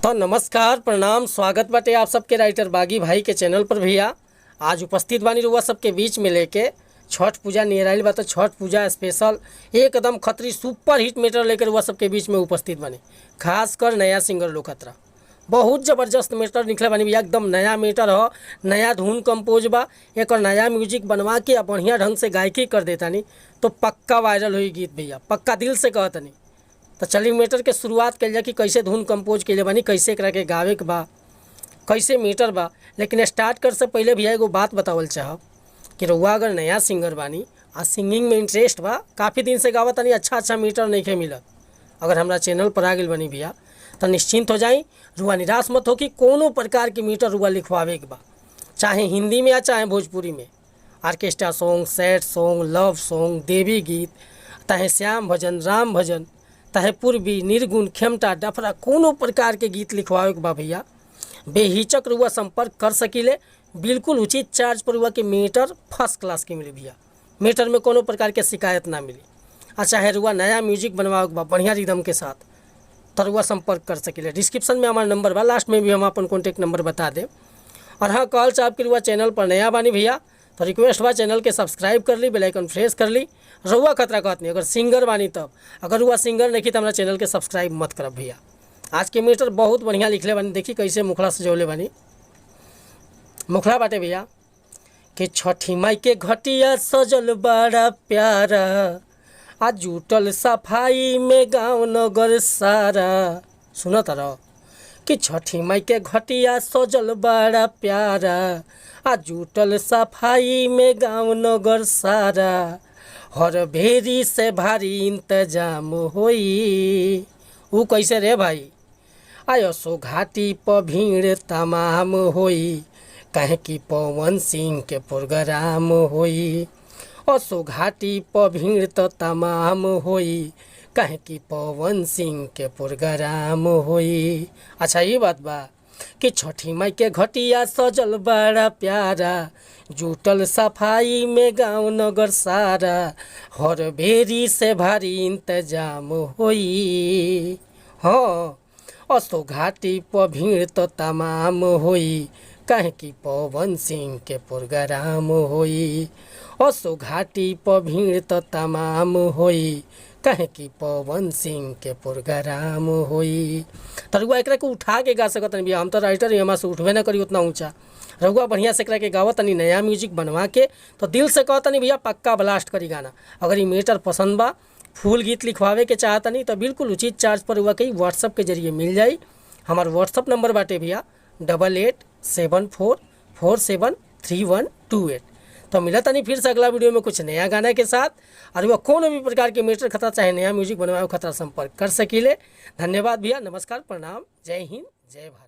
तो नमस्कार प्रणाम स्वागत बाटे आप सबके राइटर बागी भाई के चैनल पर। भैया आज उपस्थित बानी रुआ सबके बीच में लेके छठ पूजा नियर आइल बा, तो छठ पूजा स्पेशल एकदम खतरी सुपर हिट मैटर लेकर रुआ सबके बीच में उपस्थित बानी। खासकर नया सिंगर लोग खतरा बहुत ज़बरदस्त मैटर निकले बानी भैया, एकदम नया मैटर हो, नया धुन कंपोज बा, एक नया म्यूजिक बनवा के बढ़िया ढंग से गायकी कर देता नी तो पक्का वायरल हुई गीत भैया, पक्का दिल से कहता नहीं। तो चलिए मैटर के शुरुआत कल जाए कि कैसे धुन कंपोज के बानी, कैसे करा के गावे के बा, कैसे मैटर बा। लेकिन स्टार्ट कर से पहले भैया एगो बात बतावल चाहब कि रउआ अगर नया सिंगर बानी आ सिंगिंग में इंटरेस्ट बा, काफ़ी दिन से गावत तनी अच्छा मैटर नहीं मिलत, अगर हमारा चैनल पर आ गई बनी भैया तो निश्चिंत हो जाई, रुआ निराश मत हो कि कोनो प्रकार की मीटर रुआ लिखवावे के बा, चाहे हिंदी में या चाहे भोजपुरी में। Orchestra song, sad song, love song, देवी गीत, चाहे श्याम भजन, राम भजन, चाहे पूर्वी, निर्गुण, खेमटा, डफरा, कोनो प्रकार के गीत लिखवावे के बा भैया, बेहिचक रुआ संपर्क कर सकीले। बिल्कुल उचित चार्ज पर रुआ के मीटर फर्स्ट क्लास की मिली भैया, मीटर में कोनो प्रकार के शिकायत ना मिली। और चाहे रुआ नया म्यूजिक बनवावे के बा बढ़िया रिदम के साथ तो रुआ संपर्क कर सकीले। डिस्क्रिप्शन में हमारा नंबर बा, लास्ट में भी हम अपन कॉन्टैक्ट नंबर बता दें। और हाँ, कॉल चाहे आपके रुआ चैनल पर नया बानी भैया तो रिक्वेस्ट बा चैनल के सब्सक्राइब कर ली, बेल आइकन प्रेस कर ली। रउआ खतरा कहत नहीं, अगर सिंगर बानी तब, अगर हुआ सिंगर नहीं तो हमारा चैनल के सब्सक्राइब मत करब भैया। आज के मीटर बहुत बढ़िया लिखले बानी, देखी कैसे मुखड़ा सजौले बानी। मुखड़ा बाटे भैया कि छठी माई के घटिया सजल बड़ा प्यारा, आज जुटल सफाई में गाँव नगर सारा। सुनो तारा कि छठी माई के घटिया सजल बड़ा प्यारा, आज जुटल सफाई में गाँव नगर सारा, हर भेरी से भारी इंतजाम होई। ऊ कैसे रे भाई, आयो सो घाटी पर भीड़ तमाम होई, कहे कि पवन सिंह के प्रोग्राम होई। असो घाटी पर भीड़ तो तमाम होई, कहे कि पवन सिंह के प्रोग्राम होई। अच्छा ये बात बा कि छठी माई के घटिया सजल बड़ा प्यारा, जुटल सफाई में गाँव नगर सारा, हर भेरी से भारी इंतजाम होई। हाँ, असो घाटी पर भीड़ तो तमाम होई, कहे कि पवन सिंह के प्रोग्राम होई। असो घाटी पर भीड़ तो तमाम होई, कहे कि पवन सिंह के प्रोग्राम होई। तो रुआ एक को उठा के गा सकत नहीं, हम तो राइटर ही, हमारे से उठबे ना करी उतना ऊंचा। रउआ बढ़िया से करा के गावत तनी नया म्यूजिक बनवा के, तो दिल से कहता नहीं भैया पक्का ब्लास्ट करी गाना। अगर ये मीटर पसंद बा, फुल गीत लिखवावे के चाहता नहीं तो बिल्कुल उचित चार्ज पर हुआ कहीं व्हाट्सअप के जरिए मिल जाई। हमारा व्हाट्सअप नंबर बाटे भैया 8874473128। तो मिला तनी फिर से अगला वीडियो में कुछ नया गाना के साथ, और वह कोनो भी प्रकार के मीटर खतरा चाहे नया म्यूजिक बनवाए खतरा संपर्क कर सकीले। धन्यवाद भैया, नमस्कार, प्रणाम, जय हिंद, जय भारत।